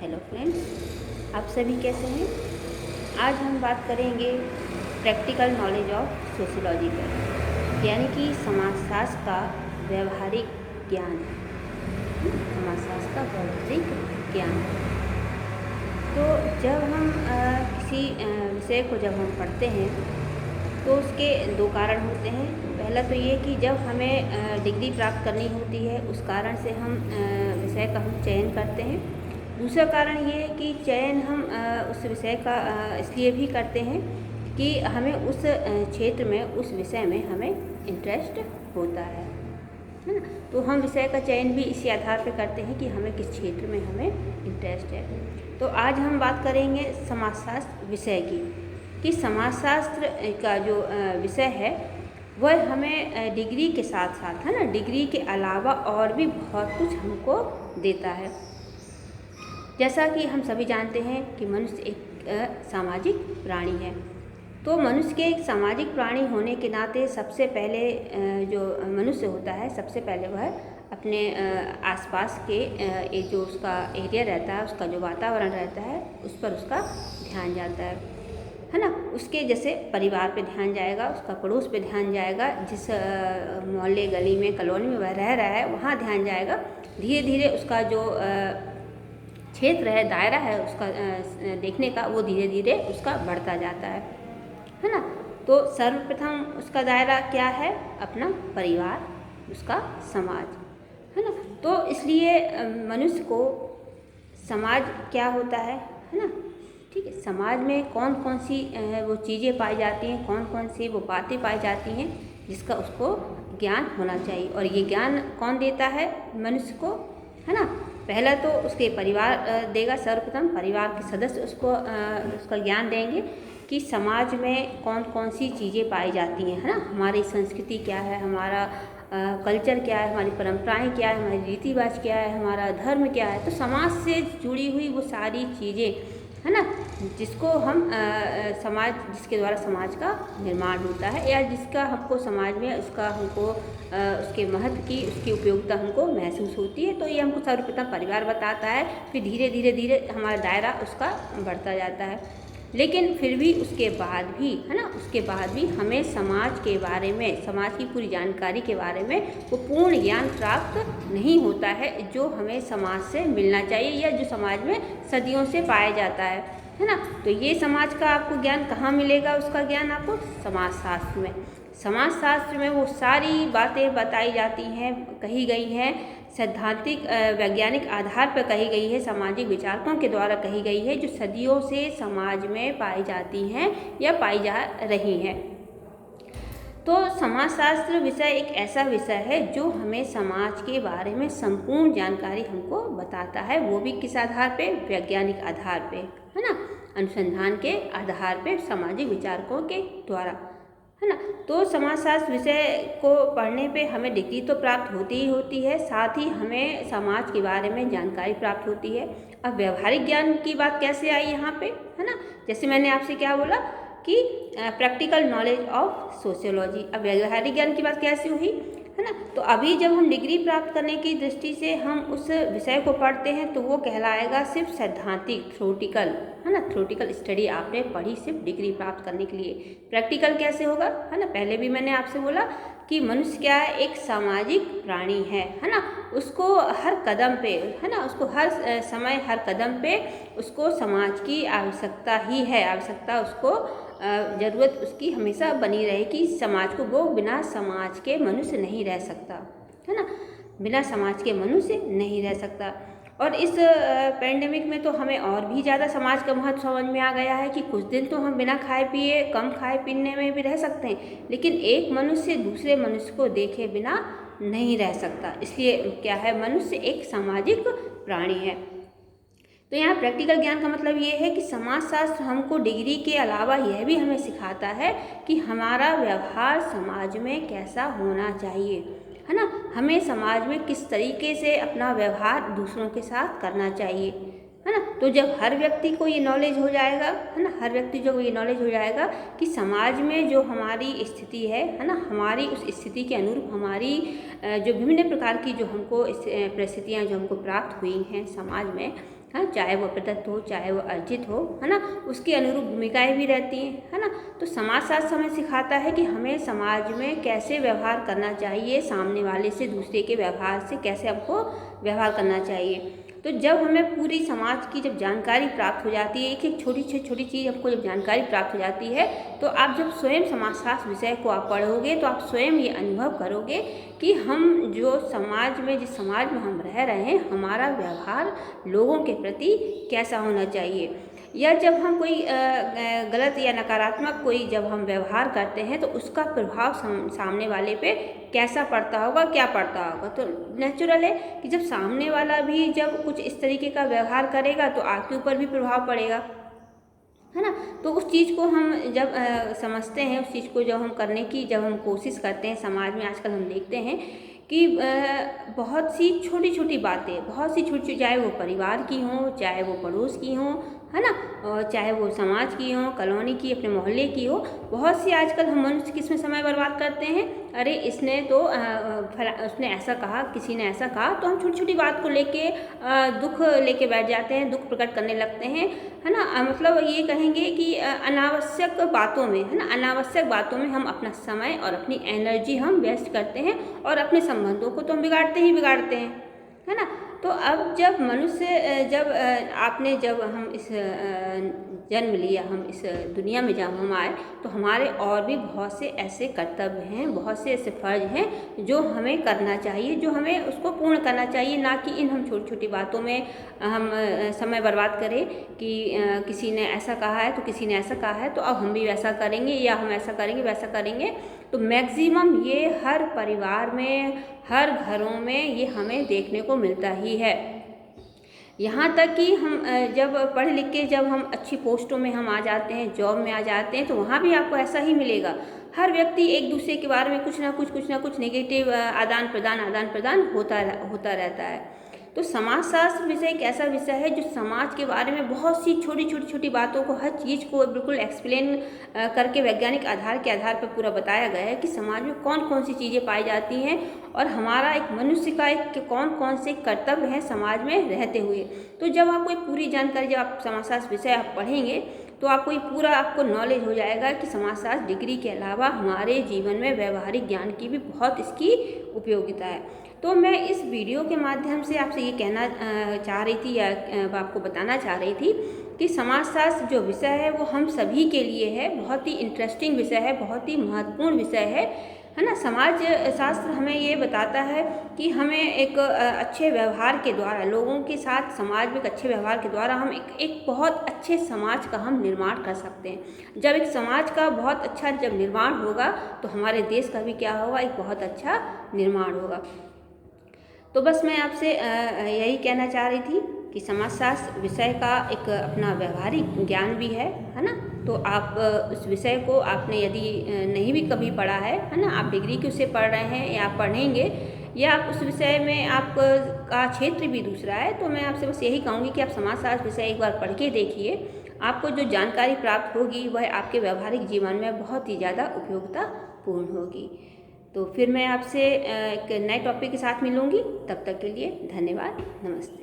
Hello friends, आप सभी कैसे हैं। आज हम बात करेंगे प्रैक्टिकल नॉलेज ऑफ सोशियोलॉजी पर, यानी कि समाजशास्त्र का व्यवहारिक ज्ञान। समाजशास्त्र का व्यवहारिक ज्ञान। तो जब हम किसी विषय को जब हम पढ़ते हैं तो उसके दो कारण होते हैं। पहला तो ये कि जब हमें डिग्री प्राप्त करनी होती है, उस कारण से हम विषय का हम चयन करते हैं। दूसरा कारण ये है कि चयन हम उस विषय का इसलिए भी करते हैं कि हमें उस क्षेत्र में, उस विषय में हमें इंटरेस्ट होता है ना। तो हम विषय का चयन भी इसी आधार पर करते हैं कि हमें किस क्षेत्र में हमें इंटरेस्ट है। तो आज हम बात करेंगे समाजशास्त्र विषय की, कि समाजशास्त्र का जो विषय है वह हमें डिग्री के साथ साथ, है ना, डिग्री के अलावा और भी बहुत कुछ हमको देता है। जैसा कि हम सभी जानते हैं कि मनुष्य एक सामाजिक प्राणी है। तो मनुष्य के एक सामाजिक प्राणी होने के नाते सबसे पहले जो मनुष्य होता है, सबसे पहले वह अपने आसपास के जो उसका एरिया रहता है, उसका जो वातावरण रहता है, उस पर उसका ध्यान जाता है ना। उसके जैसे परिवार पे ध्यान जाएगा, उसका पड़ोस पे ध्यान जाएगा, जिस मोहल्ले गली में कॉलोनी में वह रह रहा है वहाँ ध्यान जाएगा। धीरे धीरे उसका जो क्षेत्र है, दायरा है उसका देखने का, वो धीरे धीरे उसका बढ़ता जाता है ना। तो सर्वप्रथम उसका दायरा क्या है? अपना परिवार, उसका समाज, है ना। तो इसलिए मनुष्य को समाज क्या होता है ना, ठीक है। समाज में कौन कौन सी वो चीज़ें पाई जाती हैं, कौन कौन सी वो बातें पाई जाती हैं जिसका उसको ज्ञान होना चाहिए। और ये ज्ञान कौन देता है मनुष्य को, है ना। पहला तो उसके परिवार देगा, सर्वप्रथम परिवार के सदस्य उसको उसका ज्ञान देंगे कि समाज में कौन कौन सी चीज़ें पाई जाती हैं, है ना। हमारी संस्कृति क्या है, हमारा कल्चर क्या है, हमारी परंपराएं क्या है, हमारी रीति रिवाज क्या है, हमारा धर्म क्या है। तो समाज से जुड़ी हुई वो सारी चीज़ें, है ना, जिसको हम समाज, जिसके द्वारा समाज का निर्माण होता है, या जिसका हमको समाज में उसका हमको उसके महत्व की, उसकी उपयोगिता हमको महसूस होती है। तो ये हमको सर्वप्रथम परिवार बताता है। फिर धीरे धीरे धीरे हमारा दायरा उसका बढ़ता जाता है। लेकिन फिर भी उसके बाद भी, है ना, उसके बाद भी हमें समाज के बारे में, समाज की पूरी जानकारी के बारे में वो पूर्ण ज्ञान प्राप्त नहीं होता है जो हमें समाज से मिलना चाहिए, या जो समाज में सदियों से पाया जाता है ना। तो ये समाज का आपको ज्ञान कहाँ मिलेगा? उसका ज्ञान आपको समाजशास्त्र में। समाजशास्त्र में वो सारी बातें बताई जाती हैं, कही गई हैं, सैद्धांतिक वैज्ञानिक आधार पर कही गई है, सामाजिक विचारकों के द्वारा कही गई है, जो सदियों से समाज में पाई जाती हैं या पाई जा रही हैं। तो समाजशास्त्र विषय एक ऐसा विषय है जो हमें समाज के बारे में संपूर्ण जानकारी हमको बताता है। वो भी किस आधार पे? वैज्ञानिक आधार पे, है ना, अनुसंधान के आधार पे, सामाजिक विचारकों के द्वारा, है ना। तो समाजशास्त्र विषय को पढ़ने पे हमें डिग्री तो प्राप्त होती ही होती है, साथ ही हमें समाज के बारे में जानकारी प्राप्त होती है। अब व्यवहारिक ज्ञान की बात कैसे आई यहाँ पे, है ना। जैसे मैंने आपसे क्या बोला कि प्रैक्टिकल नॉलेज ऑफ सोशियोलॉजी। अब व्यवहारिक ज्ञान की बात कैसे हुई, है ना। तो अभी जब हम डिग्री प्राप्त करने की दृष्टि से हम उस विषय को पढ़ते हैं तो वो कहलाएगा सिर्फ सैद्धांतिक, थ्योरेटिकल, है ना। थ्योरेटिकल स्टडी आपने पढ़ी सिर्फ डिग्री प्राप्त करने के लिए। प्रैक्टिकल कैसे होगा, है ना। पहले भी मैंने आपसे बोला कि मनुष्य क्या है? एक सामाजिक प्राणी है ना। उसको हर कदम पे, है ना, उसको हर समय, हर कदम पे उसको समाज की आवश्यकता ही है। आवश्यकता उसको, ज़रूरत उसकी हमेशा बनी रहे कि समाज को, वो बिना समाज के मनुष्य नहीं रह सकता, है ना। बिना समाज के मनुष्य नहीं रह सकता। और इस पैंडेमिक में तो हमें और भी ज़्यादा समाज का महत्व समझ में आ गया है कि कुछ दिन तो हम बिना खाए पिए, कम खाए पीने में भी रह सकते हैं, लेकिन एक मनुष्य दूसरे मनुष्य को देखे बिना नहीं रह सकता। इसलिए क्या है? मनुष्य एक सामाजिक प्राणी है। तो यहाँ प्रैक्टिकल ज्ञान का मतलब ये है कि समाजशास्त्र हमको डिग्री के अलावा यह भी हमें सिखाता है कि हमारा व्यवहार समाज में कैसा होना चाहिए, है ना। हमें समाज में किस तरीके से अपना व्यवहार दूसरों के साथ करना चाहिए, है ना। तो जब हर व्यक्ति को ये नॉलेज हो जाएगा, है ना, हर व्यक्ति जो ये नॉलेज हो जाएगा कि समाज में जो हमारी स्थिति है ना, हमारी उस स्थिति के अनुरूप हमारी जो विभिन्न प्रकार की जो हमको परिस्थितियाँ जो हमको प्राप्त हुई हैं समाज में, हाँ, चाहे वो प्रदत्त हो चाहे वो अर्जित हो, है ना, उसके अनुरूप भूमिकाएं भी रहती हैं, है ना। तो समाजशास्त्र हमें सिखाता है कि हमें समाज में कैसे व्यवहार करना चाहिए, सामने वाले से, दूसरे के व्यवहार से कैसे हमको व्यवहार करना चाहिए। तो जब हमें पूरी समाज की जब जानकारी प्राप्त हो जाती है, एक एक छोटी छोटी चीज़ हमको जब जानकारी प्राप्त हो जाती है, तो आप जब स्वयं समाजशास्त्र विषय को आप पढ़ोगे तो आप स्वयं ये अनुभव करोगे कि हम जो समाज में, जिस समाज में हम रह रहे हैं, हमारा व्यवहार लोगों के प्रति कैसा होना चाहिए, या जब हम कोई गलत या नकारात्मक कोई जब हम व्यवहार करते हैं तो उसका प्रभाव सामने वाले पे कैसा पड़ता होगा, क्या पड़ता होगा। तो नेचुरल है कि जब सामने वाला भी जब कुछ इस तरीके का व्यवहार करेगा तो आपके ऊपर भी प्रभाव पड़ेगा, है ना। तो उस चीज़ को हम जब समझते हैं, उस चीज़ को जब हम करने की जब हम कोशिश करते हैं, समाज में आजकल हम देखते हैं कि बहुत सी छोटी छोटी बातें, बहुत सी छोटी, चाहे वो परिवार की हों, चाहे वो पड़ोस की हों, है ना, और चाहे वो समाज की हो, कॉलोनी की, अपने मोहल्ले की हो, बहुत सी आजकल हम मनुष्य किसमें समय बर्बाद करते हैं। अरे इसने तो उसने ऐसा कहा, किसी ने ऐसा कहा, तो हम छोटी छोटी बात को लेके दुख लेके बैठ जाते हैं, दुख प्रकट करने लगते हैं, है ना। मतलब ये कहेंगे कि अनावश्यक बातों में, है ना, अनावश्यक बातों में हम अपना समय और अपनी एनर्जी हम वेस्ट करते हैं और अपने संबंधों को तो हम बिगाड़ते ही बिगाड़ते हैं, है ना। तो अब जब मनुष्य जब हम इस जन्म लिया, हम इस दुनिया में जब हम आए, तो हमारे और भी बहुत से ऐसे कर्तव्य हैं, बहुत से ऐसे फर्ज हैं जो हमें करना चाहिए, जो हमें उसको पूर्ण करना चाहिए, ना कि इन हम छोटी छोटी बातों में हम समय बर्बाद करें कि किसी ने ऐसा कहा है तो किसी ने ऐसा कहा है तो अब हम भी वैसा करेंगे, या हम ऐसा करेंगे वैसा करेंगे। तो मैक्सिमम ये हर परिवार में, हर घरों में ये हमें देखने को मिलता ही है। यहाँ तक कि हम जब पढ़ लिख के जब हम अच्छी पोस्टों में हम आ जाते हैं, जॉब में आ जाते हैं, तो वहाँ भी आपको ऐसा ही मिलेगा। हर व्यक्ति एक दूसरे के बारे में कुछ ना कुछ नेगेटिव आदान प्रदान होता रहता है। तो समाजशास्त्र विषय एक ऐसा विषय है जो समाज के बारे में बहुत सी छोटी बातों को, हर चीज़ को बिल्कुल एक्सप्लेन करके वैज्ञानिक आधार के आधार पर पूरा बताया गया है कि समाज में कौन कौन सी चीज़ें पाई जाती हैं और हमारा एक मनुष्य का एक कौन कौन से कर्तव्य हैं समाज में रहते हुए। तो जब आपको एक पूरी जानकारी, जब आप समाजशास्त्र विषय आप पढ़ेंगे तो आपको ये पूरा आपको नॉलेज हो जाएगा कि समाजशास्त्र डिग्री के अलावा हमारे जीवन में व्यवहारिक ज्ञान की भी बहुत इसकी उपयोगिता है। तो मैं इस वीडियो के माध्यम से आपसे ये कहना चाह रही थी, या आपको बताना चाह रही थी कि समाजशास्त्र जो विषय है वो हम सभी के लिए है, बहुत ही इंटरेस्टिंग विषय है, बहुत ही महत्वपूर्ण विषय है ना। समाज शास्त्र हमें ये बताता है कि हमें एक अच्छे व्यवहार के द्वारा, लोगों के साथ समाज में एक अच्छे व्यवहार के द्वारा हम एक बहुत अच्छे समाज का हम निर्माण कर सकते हैं। जब एक समाज का बहुत अच्छा जब निर्माण होगा तो हमारे देश का भी क्या होगा, एक बहुत अच्छा निर्माण होगा। तो बस मैं आपसे यही कहना चाह रही थी कि समाजशास्त्र विषय का एक अपना व्यवहारिक ज्ञान भी है ना। तो आप उस विषय को आपने यदि नहीं भी कभी पढ़ा है ना, आप डिग्री के उससे पढ़ रहे हैं या आप पढ़ेंगे, या आप उस विषय में आपका क्षेत्र भी दूसरा है, तो मैं आपसे बस यही कहूँगी कि आप समाजशास्त्र विषय एक बार पढ़ के देखिए। आपको जो जानकारी प्राप्त होगी वह आपके व्यवहारिक जीवन में बहुत ही ज़्यादा उपयोगितापूर्ण होगी। तो फिर मैं आपसे एक नए टॉपिक के साथ मिलूँगी। तब तक के लिए धन्यवाद, नमस्ते।